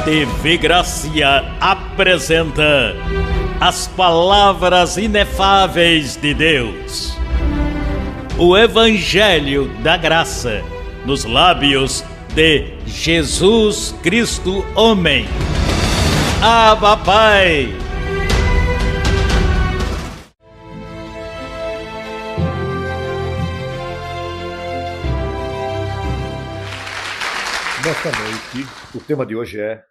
TV Gracia apresenta as palavras inefáveis de Deus. O Evangelho da Graça nos lábios de Jesus Cristo Homem. Abba, Pai! Nesta noite, o tema de hoje é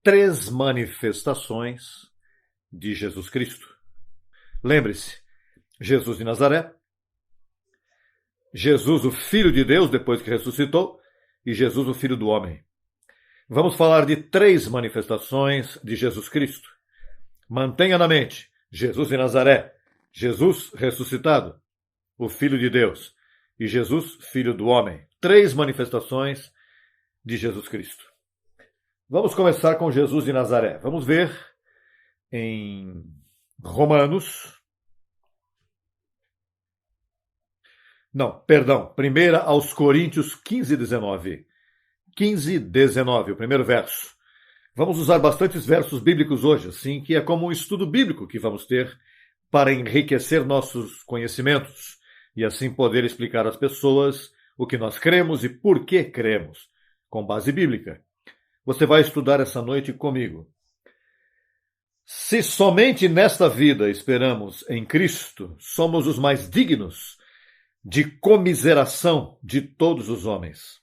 3 manifestações de Jesus Cristo. Lembre-se, Jesus de Nazaré, Jesus, o Filho de Deus, depois que ressuscitou, e Jesus, o Filho do Homem. Vamos falar de 3 manifestações de Jesus Cristo. Mantenha na mente, Jesus de Nazaré, Jesus ressuscitado, o Filho de Deus, e Jesus, Filho do Homem. 3 manifestações de Jesus Cristo. Vamos começar com Jesus de Nazaré. Vamos ver em Romanos. Primeira aos Coríntios 15:19. 15:19, o primeiro verso. Vamos usar bastantes versos bíblicos hoje, assim que é como um estudo bíblico que vamos ter para enriquecer nossos conhecimentos e assim poder explicar às pessoas o que nós cremos e por que cremos, com base bíblica. Você vai estudar essa noite comigo. Se somente nesta vida esperamos em Cristo, somos os mais dignos de comiseração de todos os homens.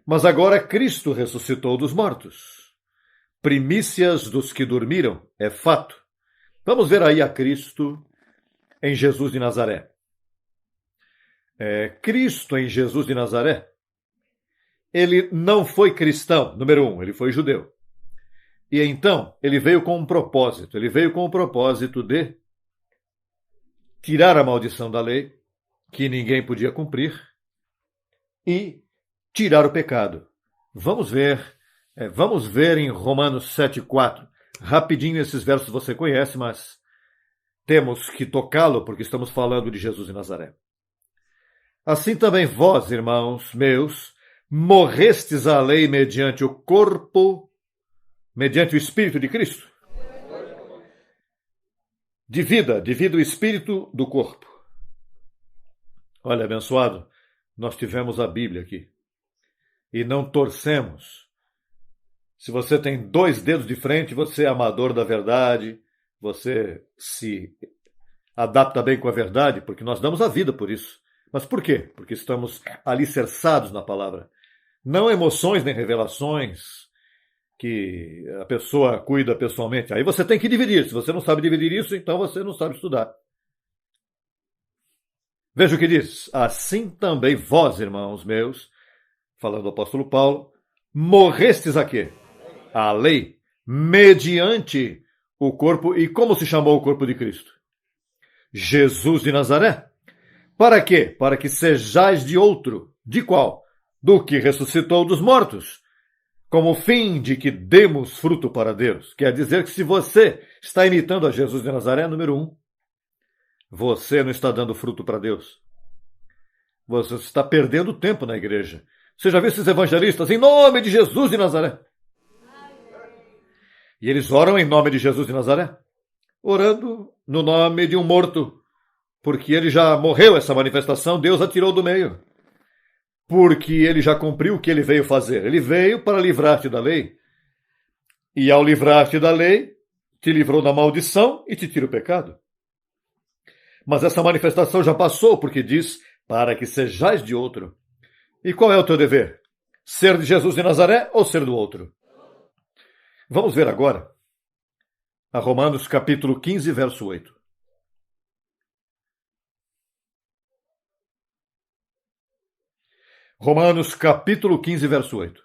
Mas agora Cristo ressuscitou dos mortos. Primícias dos que dormiram, é fato. Vamos ver aí a Cristo em Jesus de Nazaré. Cristo em Jesus de Nazaré, ele não foi cristão, número 1, ele foi judeu. E então, ele veio com um propósito. Ele veio com o propósito de tirar a maldição da lei, que ninguém podia cumprir, e tirar o pecado. Vamos ver em Romanos 7:4. Rapidinho, esses versos você conhece, mas temos que tocá-lo porque estamos falando de Jesus de Nazaré. Assim também vós, irmãos meus, morrestes à lei mediante o corpo, mediante o Espírito de Cristo? Divida o Espírito do corpo. Olha, abençoado, nós tivemos a Bíblia aqui. E não torcemos. Se você tem 2 dedos de frente, você é amador da verdade, você se adapta bem com a verdade, porque nós damos a vida por isso. Mas por quê? Porque estamos alicerçados na palavra. Não emoções nem revelações que a pessoa cuida pessoalmente. Aí você tem que dividir. Se você não sabe dividir isso, então você não sabe estudar. Veja o que diz. Assim também vós, irmãos meus, falando do apóstolo Paulo, morrestes a quê? A lei, mediante o corpo. E como se chamou o corpo de Cristo? Jesus de Nazaré. Para quê? Para que sejais de outro. De qual? Do que ressuscitou dos mortos, como fim de que demos fruto para Deus. Quer dizer que se você está imitando a Jesus de Nazaré, número 1, você não está dando fruto para Deus. Você está perdendo tempo na igreja. Você já viu esses evangelistas em nome de Jesus de Nazaré? E eles oram em nome de Jesus de Nazaré? Orando no nome de um morto, porque ele já morreu, essa manifestação, Deus a tirou do meio. Porque ele já cumpriu o que ele veio fazer. Ele veio para livrar-te da lei. E ao livrar-te da lei, te livrou da maldição e te tira o pecado. Mas essa manifestação já passou, porque diz, para que sejais de outro. E qual é o teu dever? Ser de Jesus de Nazaré ou ser do outro? Vamos ver agora a Romanos capítulo 15, verso 8. Romanos capítulo 15, verso 8.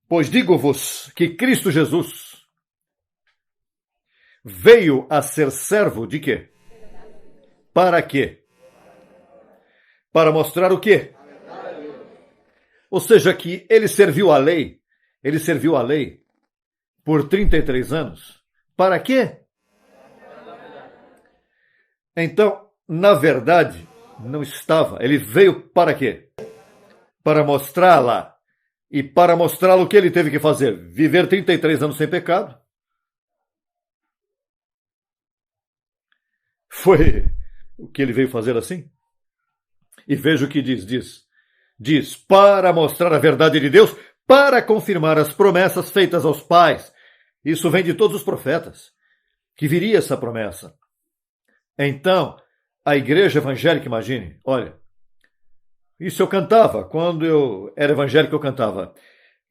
Pois digo-vos que Cristo Jesus veio a ser servo de quê? Para quê? Para mostrar o quê? Ou seja, que ele serviu a lei por 33 anos. Para quê? Então, na verdade, não estava. Ele veio para quê? para mostrá-la. E para mostrá-lo, o que ele teve que fazer? Viver 33 anos sem pecado. Foi o que ele veio fazer assim? E veja o que diz, para mostrar a verdade de Deus, para confirmar as promessas feitas aos pais. Isso vem de todos os profetas, que viria essa promessa. Então, a igreja evangélica, imagine, olha, isso eu cantava, quando eu era evangélico eu cantava,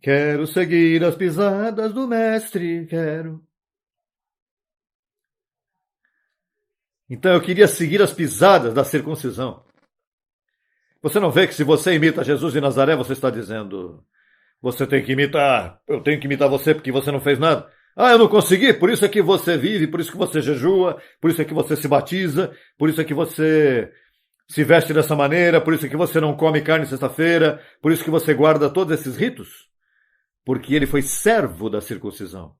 quero seguir as pisadas do mestre, quero. Então eu queria seguir as pisadas da circuncisão. Você não vê que se você imita Jesus de Nazaré, você está dizendo, você tem que imitar, eu tenho que imitar você porque você não fez nada. Ah, eu não consegui, por isso é que você vive, por isso que você jejua, por isso é que você se batiza, por isso é que você se veste dessa maneira, por isso é que você não come carne sexta-feira, por isso que você guarda todos esses ritos. Porque ele foi servo da circuncisão.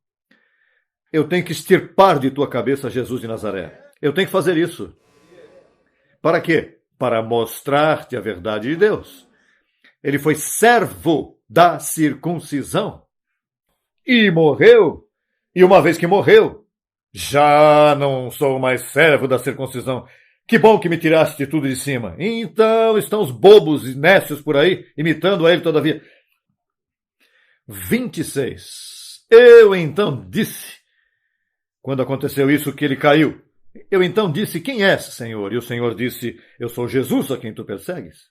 Eu tenho que extirpar de tua cabeça Jesus de Nazaré. Eu tenho que fazer isso. Para quê? Para mostrar-te a verdade de Deus. Ele foi servo da circuncisão. E morreu. E uma vez que morreu, já não sou mais servo da circuncisão. Que bom que me tiraste de tudo de cima. Então estão os bobos e nécios por aí, imitando a ele todavia. 26. Eu então disse, quando aconteceu isso, que ele caiu. Eu então disse, quem és, Senhor? E o Senhor disse, eu sou Jesus a quem tu persegues.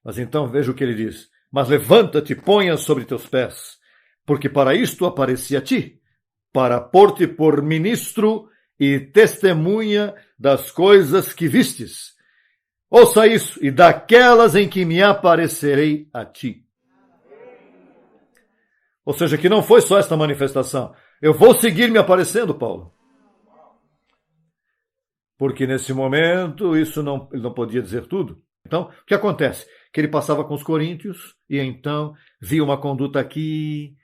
Mas então veja o que ele diz. Mas levanta-te, ponha sobre teus pés, porque para isto apareci a ti, para pôr-te por ministro e testemunha das coisas que vistes. Ouça isso, e daquelas em que me aparecerei a ti. Ou seja, que não foi só esta manifestação. Eu vou seguir me aparecendo, Paulo. Porque nesse momento ele não podia dizer tudo. Então, o que acontece? Que ele passava com os coríntios e então via uma conduta aqui,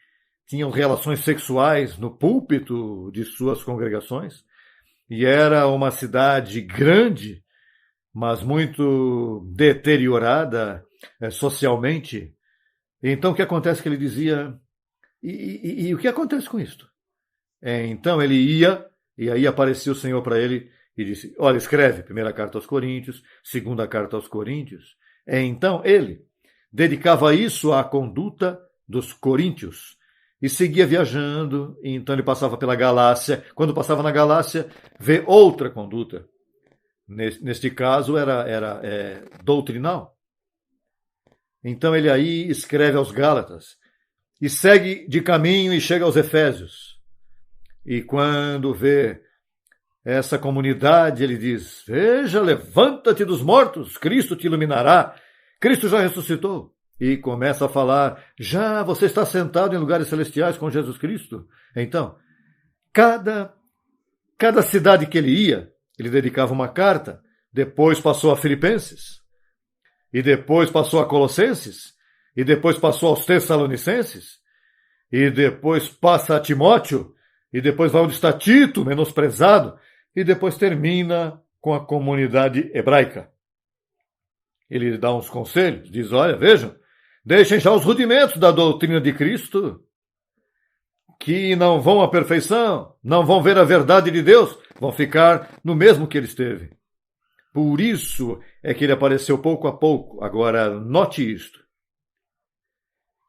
tinham relações sexuais no púlpito de suas congregações. E era uma cidade grande, mas muito deteriorada socialmente. Então, o que acontece que ele dizia... E o que acontece com isto? Então, ele ia, e aí aparecia o Senhor para ele e disse, olha, escreve, primeira carta aos Coríntios, segunda carta aos Coríntios. Então, ele dedicava isso à conduta dos coríntios. E seguia viajando, e então ele passava pela Galácia. Quando passava na Galácia, vê outra conduta. Neste caso, era doutrinal. Então ele aí escreve aos Gálatas. E segue de caminho e chega aos Efésios. E quando vê essa comunidade, ele diz, veja, levanta-te dos mortos, Cristo te iluminará. Cristo já ressuscitou. E começa a falar, já você está sentado em lugares celestiais com Jesus Cristo. Então, cada cidade que ele ia, ele dedicava uma carta, depois passou a Filipenses, e depois passou a Colossenses, e depois passou aos Tessalonicenses, e depois passa a Timóteo, e depois vai onde está Tito, menosprezado, e depois termina com a comunidade hebraica. Ele dá uns conselhos, diz, olha, vejam, deixem já os rudimentos da doutrina de Cristo, que não vão à perfeição, não vão ver a verdade de Deus, vão ficar no mesmo que ele esteve. Por isso é que ele apareceu pouco a pouco. Agora, note isto,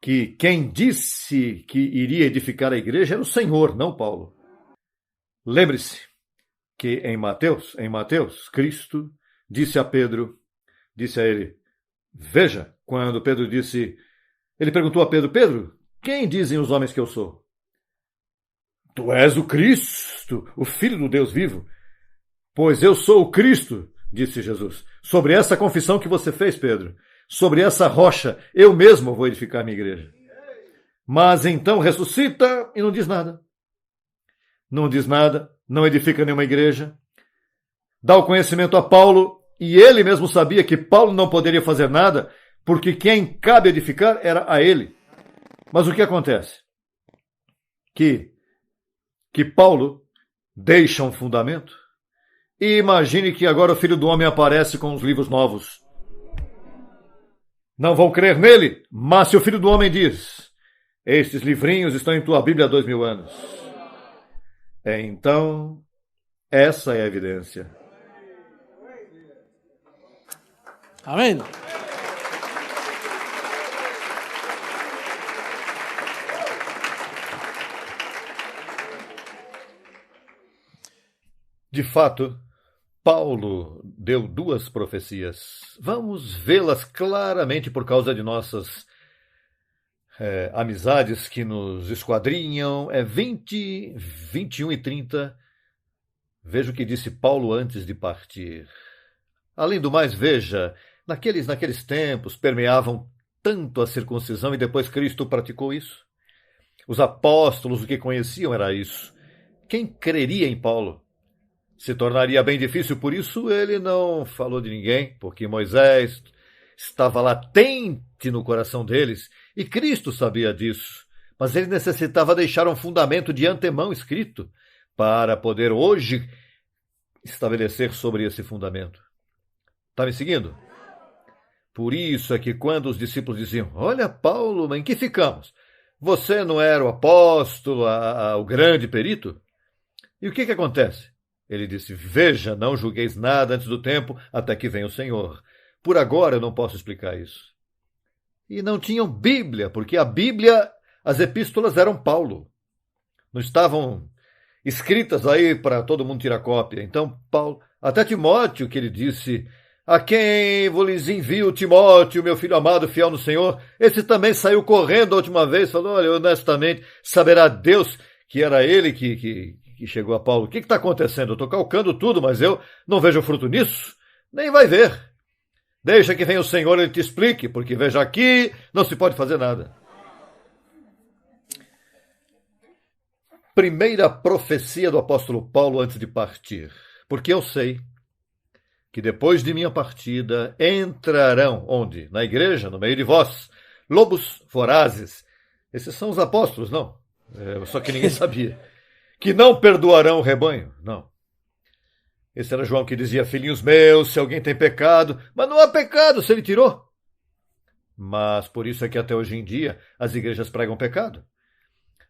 que quem disse que iria edificar a igreja era o Senhor, não Paulo. Lembre-se que em Mateus, Cristo disse a Pedro, disse a ele, veja, quando Pedro disse, ele perguntou a Pedro, Pedro, quem dizem os homens que eu sou? Tu és o Cristo, o Filho do Deus vivo. Pois eu sou o Cristo, disse Jesus. Sobre essa confissão que você fez, Pedro, sobre essa rocha, eu mesmo vou edificar minha igreja. Mas então ressuscita e não diz nada. Não diz nada, não edifica nenhuma igreja. Dá o conhecimento a Paulo, e ele mesmo sabia que Paulo não poderia fazer nada, porque quem cabe edificar era a ele. Mas o que acontece? Que Paulo deixa um fundamento. E imagine que agora o Filho do Homem aparece com os livros novos. Não vão crer nele, mas se o Filho do Homem diz, estes livrinhos estão em tua Bíblia há 2000 anos. Então, essa é a evidência. Amém. De fato, Paulo deu 2 profecias. Vamos vê-las claramente por causa de nossas amizades que nos esquadrinham. 20, 21 e 30. Veja o que disse Paulo antes de partir. Além do mais, veja, naqueles tempos permeavam tanto a circuncisão e depois Cristo praticou isso. Os apóstolos, o que conheciam era isso. Quem creria em Paulo? Se tornaria bem difícil, por isso ele não falou de ninguém, porque Moisés estava latente no coração deles e Cristo sabia disso. Mas ele necessitava deixar um fundamento de antemão escrito para poder hoje estabelecer sobre esse fundamento. Está me seguindo? Por isso é que quando os discípulos diziam, olha Paulo, em que ficamos? Você não era o apóstolo, o grande perito? E o que acontece? Ele disse, veja, não julgueis nada antes do tempo, até que venha o Senhor. Por agora eu não posso explicar isso. E não tinham Bíblia, porque a Bíblia, as epístolas eram Paulo. Não estavam escritas aí para todo mundo tirar cópia. Então, Paulo, até Timóteo, que ele disse, a quem vos envio Timóteo, meu filho amado, fiel no Senhor, esse também saiu correndo a última vez, falou, olha, honestamente, saberá Deus que era ele que chegou a Paulo. O que está acontecendo? Eu estou calcando tudo, mas eu não vejo fruto nisso. Nem vai ver. Deixa que venha o Senhor e ele te explique, porque veja aqui, não se pode fazer nada. Primeira profecia do apóstolo Paulo antes de partir. Porque eu sei que depois de minha partida entrarão, onde? Na igreja, no meio de vós, lobos vorazes. Esses são os apóstolos, não? Só que ninguém sabia. Que não perdoarão o rebanho. Não. Esse era João que dizia, filhinhos meus, se alguém tem pecado, mas não há pecado se ele tirou. Mas por isso é que até hoje em dia as igrejas pregam pecado.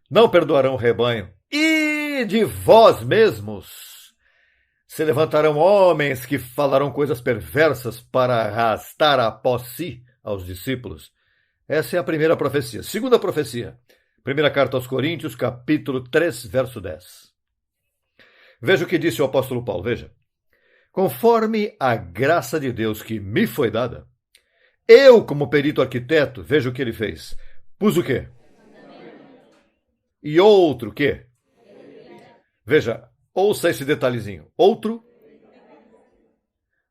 Não perdoarão o rebanho. E de vós mesmos se levantarão homens que falarão coisas perversas para arrastar após si aos discípulos. Essa é a primeira profecia. Segunda profecia. Primeira carta aos Coríntios, capítulo 3, verso 10. Veja o que disse o apóstolo Paulo, veja. Conforme a graça de Deus que me foi dada, eu, como perito arquiteto, veja o que ele fez. Pus o quê? E outro o quê? Veja, ouça esse detalhezinho. Outro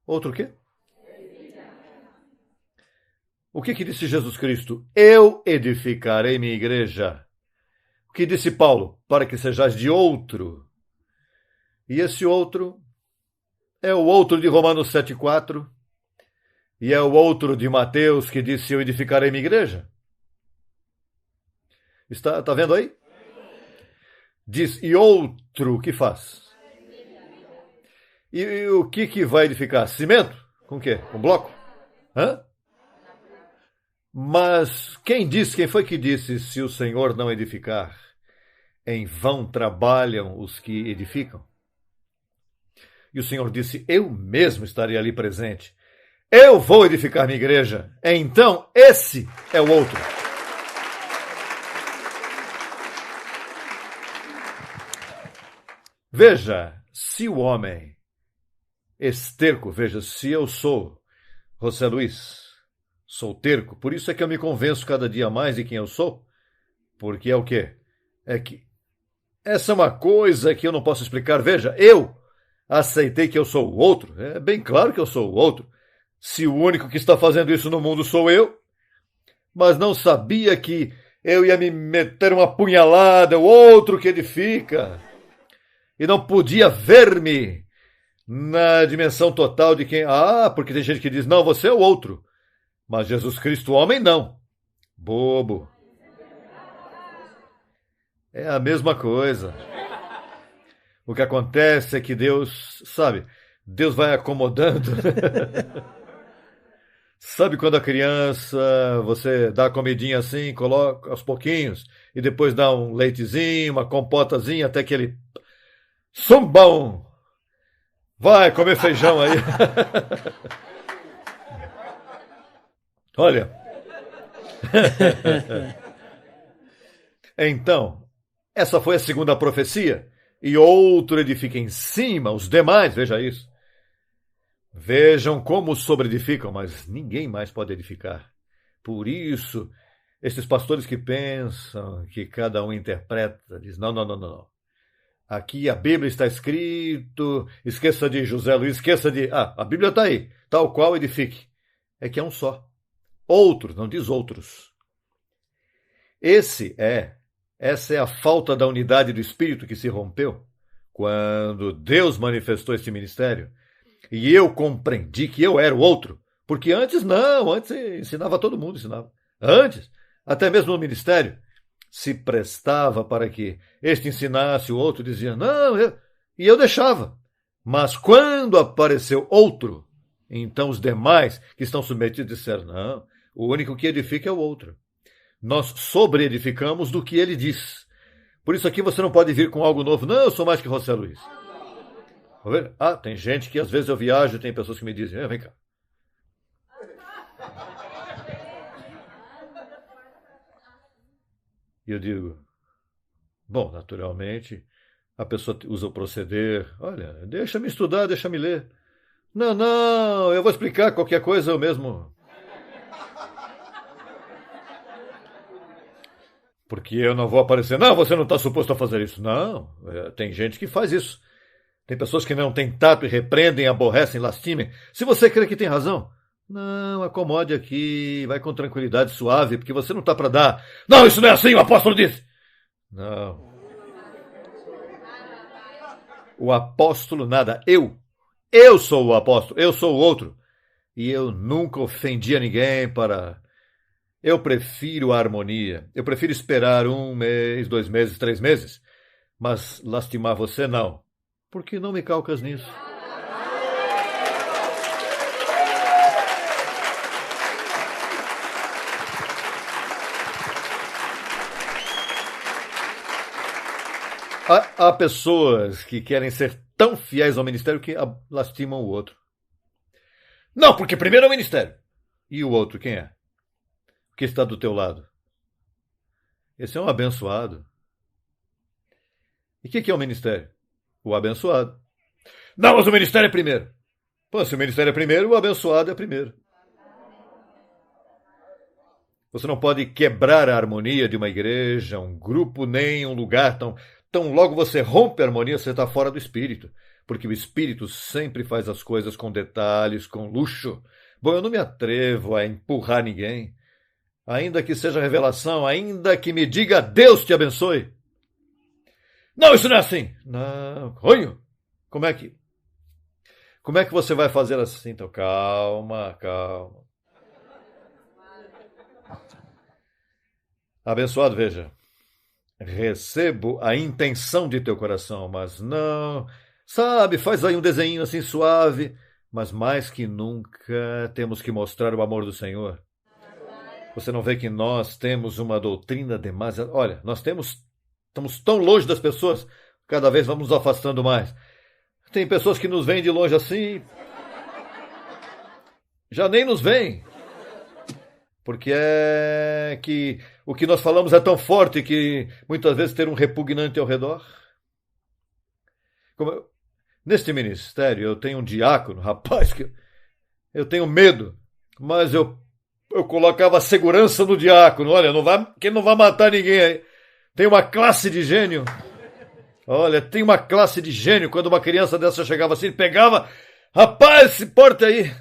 o quê? O que disse Jesus Cristo? Eu edificarei minha igreja. O que disse Paulo? Para que sejais de outro. E esse outro é o outro de Romanos 7,4 e é o outro de Mateus que disse, eu edificarei minha igreja. Está vendo aí? Diz, e outro, o que faz? E o que vai edificar? Cimento? Com o quê? Com bloco? Hã? Mas quem foi que disse, se o Senhor não edificar, em vão trabalham os que edificam? E o Senhor disse, eu mesmo estarei ali presente. Eu vou edificar minha igreja. Então, esse é o outro. Veja, se o homem esterco, veja, se eu sou José Luiz, sou terco, por isso é que eu me convenço cada dia mais de quem eu sou, porque é o quê? É que essa é uma coisa que eu não posso explicar. Veja, eu aceitei que eu sou o outro, é bem claro que eu sou o outro, se o único que está fazendo isso no mundo sou eu, mas não sabia que eu ia me meter uma punhalada, o outro que edifica, e não podia ver-me na dimensão total de quem... porque tem gente que diz, não, você é o outro, mas Jesus Cristo, homem, não. Bobo. É a mesma coisa. O que acontece é que Deus, sabe, Deus vai acomodando. Sabe quando a criança, você dá a comidinha assim, coloca aos pouquinhos, e depois dá um leitezinho, uma compotazinha, até que ele... Sumbão! Vai comer feijão aí. Olha. Então, essa foi a segunda profecia. E outro edifica em cima os demais, veja isso. Vejam como sobreedificam, mas ninguém mais pode edificar. Por isso, esses pastores que pensam que cada um interpreta, diz, não, não, não, não. Aqui a Bíblia está escrito, esqueça de José Luiz, esqueça de... a Bíblia está aí, tal qual edifique. É que é um só. Outros, não diz outros. Essa é a falta da unidade do Espírito que se rompeu quando Deus manifestou esse ministério. E eu compreendi que eu era o outro. Porque antes ensinava todo mundo, ensinava. Antes, até mesmo no ministério, se prestava para que este ensinasse, o outro dizia, não, e eu deixava. Mas quando apareceu outro, então os demais que estão submetidos disseram, não, o único que edifica é o outro. Nós sobre-edificamos do que ele diz. Por isso aqui você não pode vir com algo novo. Não, eu sou mais que José Luiz. Tem gente que às vezes eu viajo, tem pessoas que me dizem, vem cá. E eu digo, bom, naturalmente, a pessoa usa o proceder, olha, deixa-me estudar, deixa-me ler. Não, eu vou explicar qualquer coisa eu mesmo. Porque eu não vou aparecer, não, você não está suposto a fazer isso. Não, tem gente que faz isso. Tem pessoas que não têm tato e repreendem, aborrecem, lastimem. Se você crê que tem razão, não, acomode aqui, vai com tranquilidade, suave, porque você não está para dar. Não, isso não é assim, o apóstolo disse. Não. O apóstolo nada, eu sou o apóstolo, eu sou o outro. E eu nunca ofendi a ninguém para... Eu prefiro a harmonia, eu prefiro esperar 1 mês, 2 meses, 3 meses, mas lastimar você não. Porque não me calcas nisso. Há pessoas que querem ser tão fiéis ao ministério que lastimam o outro. Não, porque primeiro é o ministério. E o outro, quem é? O que está do teu lado? Esse é um abençoado. E o que é o ministério? O abençoado. Não, mas o ministério é primeiro. Pô, se o ministério é primeiro, o abençoado é primeiro. Você não pode quebrar a harmonia de uma igreja, um grupo, nem um lugar. Tão logo você rompe a harmonia, você está fora do Espírito. Porque o Espírito sempre faz as coisas com detalhes, com luxo. Bom, eu não me atrevo a empurrar ninguém. Ainda que seja revelação, ainda que me diga Deus te abençoe. Não, isso não é assim. Não, olha, como é que você vai fazer assim? Então, calma. Abençoado, veja. Recebo a intenção de teu coração, mas não... Sabe, faz aí um desenho assim suave, mas mais que nunca temos que mostrar o amor do Senhor. Você não vê que nós temos uma doutrina demasiado... Olha, estamos tão longe das pessoas, cada vez vamos nos afastando mais. Tem pessoas que nos veem de longe assim, já nem nos veem. Porque é que o que nós falamos é tão forte que muitas vezes ter um repugnante ao redor. Neste ministério eu tenho um diácono, rapaz, que eu tenho medo, mas eu colocava segurança no diácono. Olha, que ele não vai matar ninguém aí. Tem uma classe de gênio. Olha, tem uma classe de gênio. Quando uma criança dessa chegava assim, ele pegava, rapaz, se porta aí.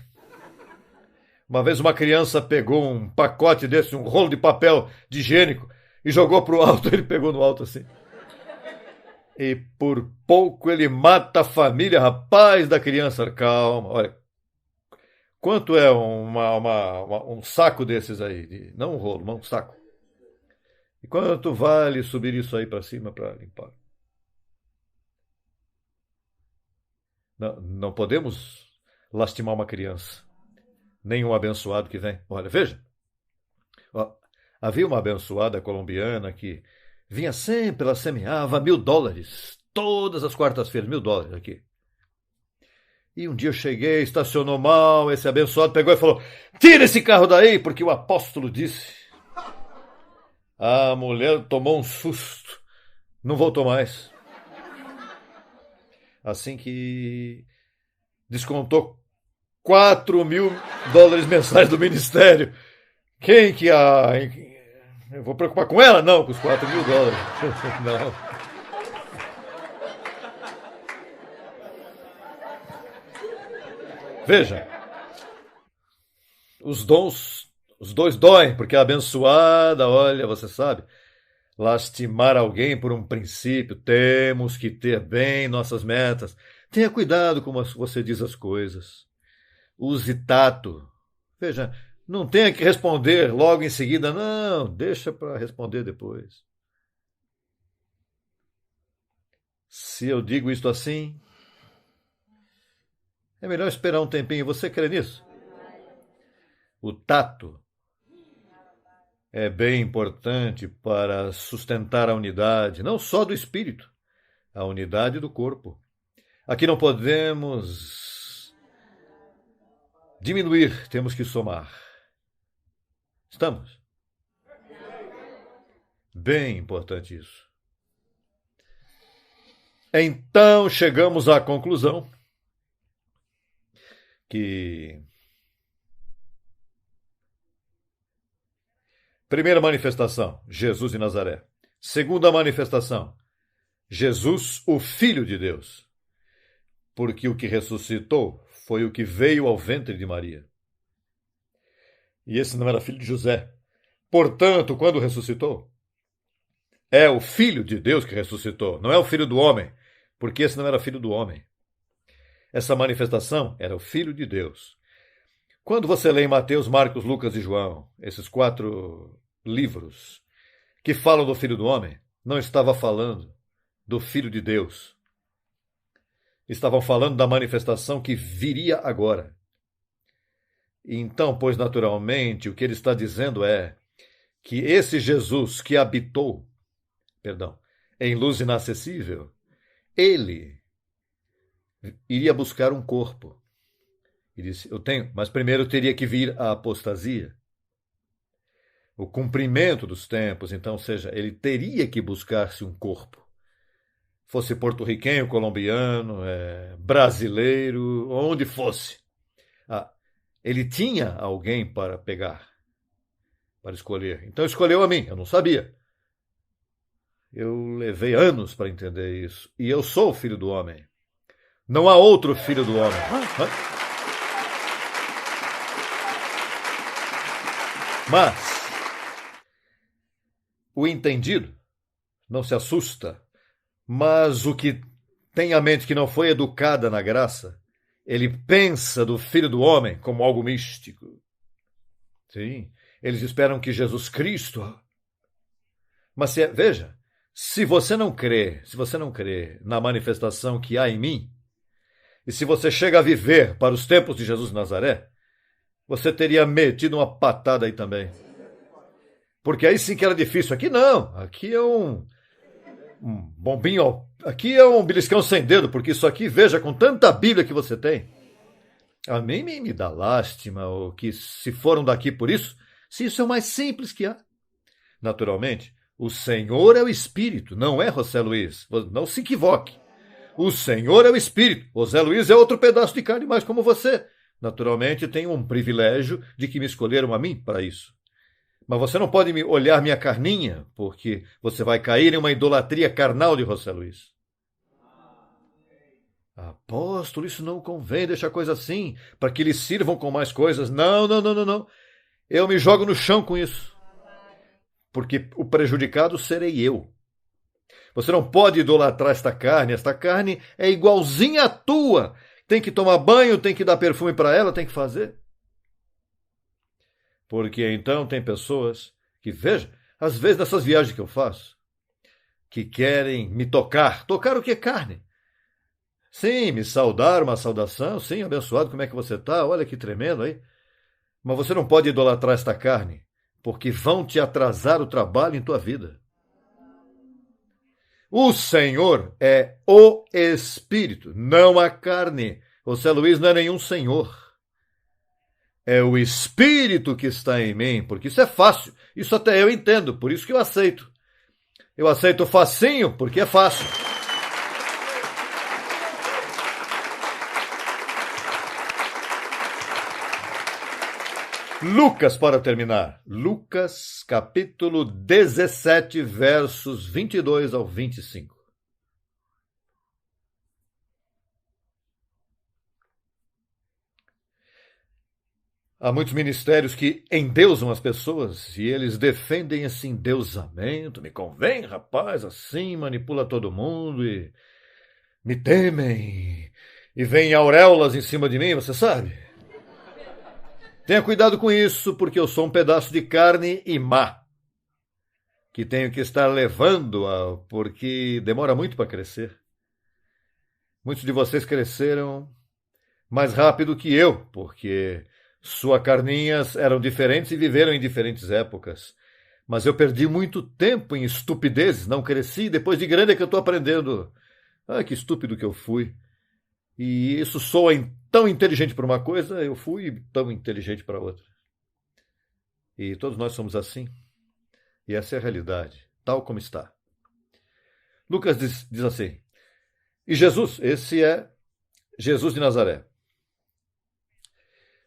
Uma vez uma criança pegou um pacote desse, um rolo de papel de higiênico, e jogou para o alto. Ele pegou no alto assim. E por pouco ele mata a família, rapaz, da criança. Calma, olha. Quanto é um saco desses aí? Não um rolo, mas um saco. E quanto vale subir isso aí para cima para limpar? Não podemos lastimar uma criança. nenhum abençoado que vem. Olha, veja. Ó, havia uma abençoada colombiana que vinha sempre, ela semeava $1.000. Todas as quartas-feiras, $1.000 aqui. E um dia eu cheguei, estacionou mal, esse abençoado pegou e falou: tira esse carro daí, porque o apóstolo disse. A mulher tomou um susto, não voltou mais. Assim que descontou $4.000 mensais do ministério. Quem que eu vou preocupar com ela? Não, com os $4.000. Não. Veja, os dons, os dois doem, porque a abençoada, olha, você sabe, lastimar alguém por um princípio, temos que ter bem nossas metas. Tenha cuidado como você diz as coisas. Use tato. Veja, não tenha que responder logo em seguida, não, deixa para responder depois. Se eu digo isto assim, é melhor esperar um tempinho. Você crê nisso? O tato é bem importante para sustentar a unidade, não só do espírito, a unidade do corpo. Aqui não podemos diminuir, temos que somar. Estamos? Bem importante isso. Então chegamos à conclusão que primeira manifestação, Jesus de Nazaré. Segunda manifestação, Jesus, o Filho de Deus. Porque o que ressuscitou foi o que veio ao ventre de Maria. E esse não era filho de José. Portanto, quando ressuscitou, é o Filho de Deus que ressuscitou, não é o Filho do homem, porque esse não era filho do homem. Essa manifestação era o Filho de Deus. Quando você lê em Mateus, Marcos, Lucas e João, esses 4 livros que falam do Filho do Homem, não estava falando do Filho de Deus. Estavam falando da manifestação que viria agora. Então, pois naturalmente, o que ele está dizendo é que esse Jesus que habitou, em luz inacessível, ele iria buscar um corpo. E disse, eu tenho, mas primeiro teria que vir a apostasia. O cumprimento dos tempos, então, ou seja, ele teria que buscar-se um corpo. Fosse porto-riquenho, colombiano, brasileiro, onde fosse. Ele tinha alguém para pegar, para escolher. Então escolheu a mim, eu não sabia. Eu levei anos para entender isso. E eu sou o Filho do Homem. Não há outro Filho do Homem. Mas o entendido não se assusta, mas o que tem a mente que não foi educada na graça, ele pensa do Filho do Homem como algo místico. Sim, eles esperam que Jesus Cristo... Mas veja, se você não crê na manifestação que há em mim, e se você chega a viver para os tempos de Jesus de Nazaré, você teria metido uma patada aí também. Porque aí sim que era difícil. Aqui não. Aqui é um bombinho. Aqui é um beliscão sem dedo, porque isso aqui, veja, com tanta Bíblia que você tem. A mim me dá lástima, ou que se foram daqui por isso, se isso é o mais simples que há. Naturalmente, o Senhor é o Espírito, não é José Luiz. Não se equivoque. O Senhor é o Espírito. José Luiz é outro pedaço de carne, mais como você. Naturalmente, tenho um privilégio de que me escolheram a mim para isso. Mas você não pode me olhar minha carninha, porque você vai cair em uma idolatria carnal de José Luiz. Apóstolo, isso não convém, deixa a coisa assim, para que lhes sirvam com mais coisas. Não. Eu me jogo no chão com isso. Porque o prejudicado serei eu. Você não pode idolatrar esta carne é igualzinha à tua. Tem que tomar banho, tem que dar perfume para ela, tem que fazer. Porque então tem pessoas que, veja, às vezes nessas viagens que eu faço, que querem me tocar. Tocar o que é carne? Sim, me saudar, uma saudação. Sim, abençoado, como é que você está? Olha que tremendo aí. Mas você não pode idolatrar esta carne, porque vão te atrasar o trabalho em tua vida. O Senhor é o Espírito, não a carne. O Zé Luiz não é nenhum senhor. É o Espírito que está em mim, porque isso é fácil. Isso até eu entendo, por isso que eu aceito. Eu aceito facinho, porque é fácil. Lucas, para terminar. Lucas, capítulo 17, versos 22 ao 25. Há muitos ministérios que endeusam as pessoas e eles defendem esse endeusamento. Me convém, rapaz, assim, manipula todo mundo e me temem. E vem auréolas em cima de mim, você sabe? Tenha cuidado com isso, porque eu sou um pedaço de carne e má, que tenho que estar levando-a, porque demora muito para crescer. Muitos de vocês cresceram mais rápido que eu, porque suas carninhas eram diferentes e viveram em diferentes épocas. Mas eu perdi muito tempo em estupidezes, não cresci. Depois de grande é que eu estou aprendendo. Ah, que estúpido que eu fui. E isso soa tão inteligente para uma coisa, eu fui tão inteligente para outra. E todos nós somos assim. E essa é a realidade, tal como está. Lucas diz assim, e Jesus, esse é Jesus de Nazaré.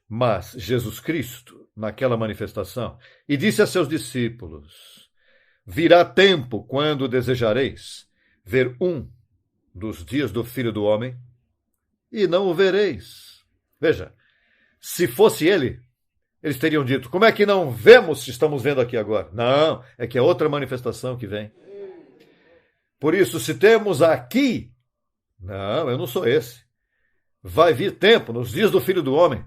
Mas Jesus Cristo, naquela manifestação, e disse a seus discípulos, virá tempo quando desejareis ver um dos dias do Filho do Homem, e não o vereis. Veja, se fosse ele, eles teriam dito, como é que não vemos se estamos vendo aqui agora? Não, é que é outra manifestação que vem. Por isso, se temos aqui, não, eu não sou esse. Vai vir tempo, nos dias do Filho do Homem,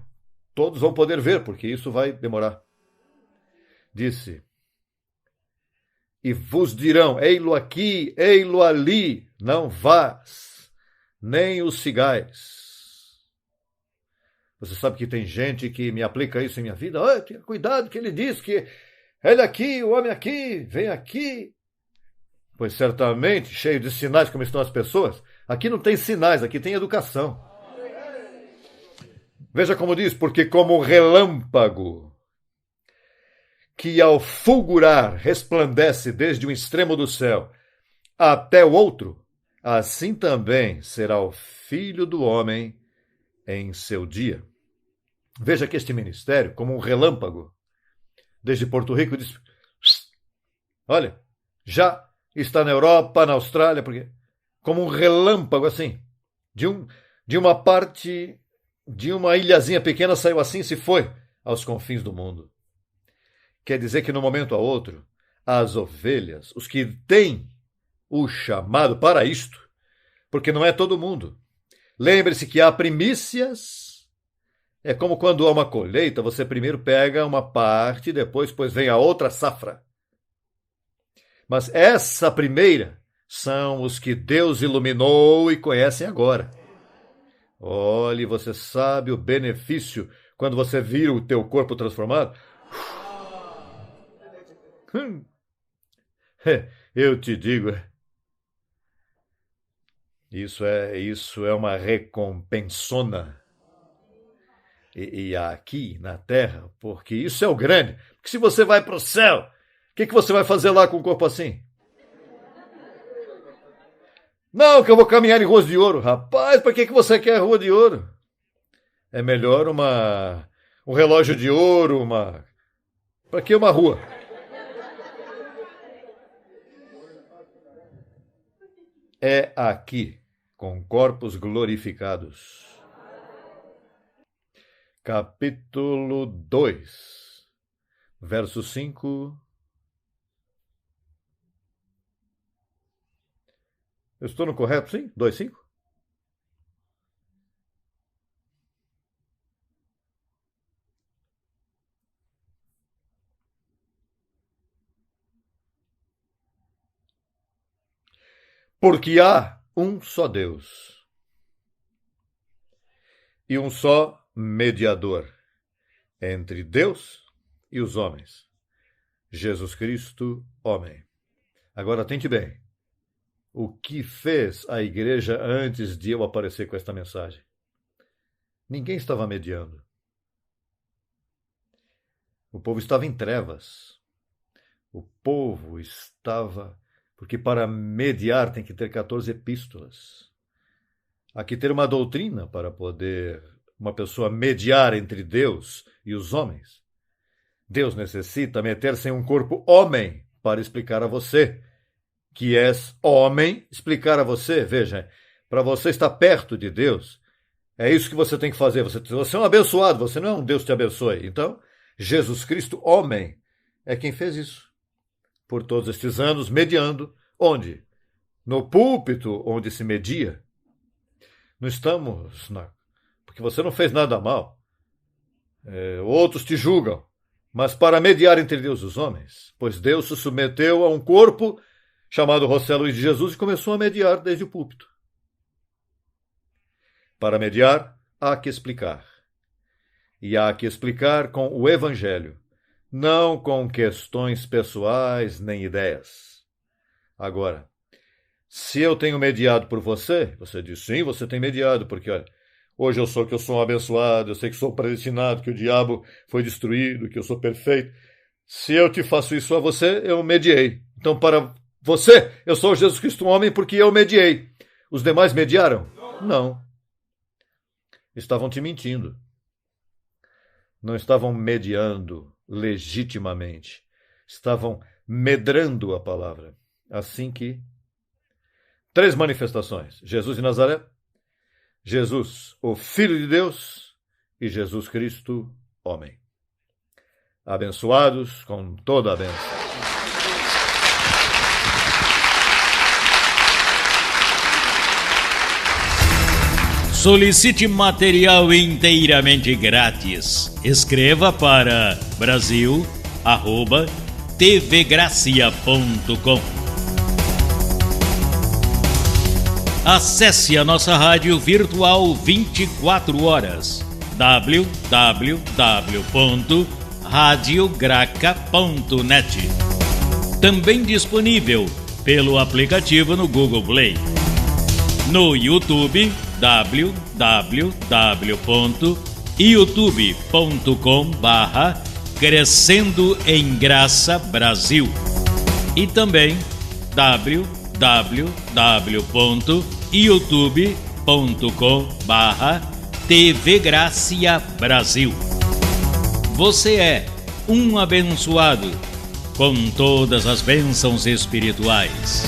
todos vão poder ver, porque isso vai demorar. Disse, e vos dirão, ei-lo aqui, ei-lo ali, não vás, nem os sigais. Você sabe que tem gente que me aplica isso em minha vida. Oh, tenha cuidado que ele diz que ele aqui, o homem aqui, vem aqui. Pois certamente, cheio de sinais como estão as pessoas, aqui não tem sinais, aqui tem educação. Veja como diz, porque como relâmpago que ao fulgurar resplandece desde um extremo do céu até o outro, assim também será o Filho do Homem em seu dia. Veja que este ministério, como um relâmpago, desde Porto Rico, diz, olha, já está na Europa, na Austrália, porque como um relâmpago assim, de uma parte, de uma ilhazinha pequena saiu assim e se foi aos confins do mundo. Quer dizer que, no momento a outro, as ovelhas, os que têm o chamado para isto, porque não é todo mundo. Lembre-se que há primícias, é como quando há uma colheita, você primeiro pega uma parte, depois vem a outra safra. Mas essa primeira são os que Deus iluminou e conhecem agora. Olhe, você sabe o benefício quando você vira o teu corpo transformado? Eu te digo, isso é uma recompensona. E aqui na terra, porque isso é o grande. Porque se você vai para o céu, o que você vai fazer lá com um corpo assim? Não, que eu vou caminhar em ruas de ouro. Rapaz, para que você quer rua de ouro? É melhor um relógio de ouro, Para que uma rua? É aqui, com corpos glorificados. Capítulo 2, verso 5. Eu estou no correto, sim? 2:5? Porque há um só Deus e um só mediador entre Deus e os homens. Jesus Cristo, homem. Agora atente bem. O que fez a igreja antes de eu aparecer com esta mensagem? Ninguém estava mediando. O povo estava em trevas. O povo estava... Porque para mediar tem que ter 14 epístolas. Há que ter uma doutrina para poder uma pessoa mediar entre Deus e os homens. Deus necessita meter-se em um corpo homem para explicar a você, que és homem, explicar a você. Veja, para você estar perto de Deus, é isso que você tem que fazer. Você é um abençoado, você não é um Deus que te abençoe. Então, Jesus Cristo, homem, é quem fez isso. Por todos estes anos, mediando. Onde? No púlpito, onde se media. Não estamos... Porque você não fez nada mal. Outros te julgam. Mas para mediar entre Deus e os homens. Pois Deus se submeteu a um corpo chamado José Luiz de Jesus e começou a mediar desde o púlpito. Para mediar, há que explicar. E há que explicar com o Evangelho. Não com questões pessoais nem ideias. Agora, se eu tenho mediado por você, você diz, sim, você tem mediado, porque olha, hoje eu sou um abençoado, eu sei que sou predestinado, que o diabo foi destruído, que eu sou perfeito. Se eu te faço isso a você, eu mediei. Então, para você, eu sou Jesus Cristo, um homem, porque eu mediei. Os demais mediaram? Não. Estavam te mentindo. Não estavam mediando legitimamente. Estavam medrando a palavra. Assim que... 3 manifestações. Jesus de Nazaré, Jesus, o Filho de Deus, e Jesus Cristo, homem. Abençoados com toda a bênção. Solicite material inteiramente grátis. Escreva para brasil@tvgracia.com. Acesse a nossa rádio virtual 24 horas. www.radiograca.net. Também disponível pelo aplicativo no Google Play. No YouTube, www.youtube.com/Crescendo em Graça Brasil. E também www.youtube.com/TV Gracia Brasil. Você é um abençoado com todas as bênçãos espirituais.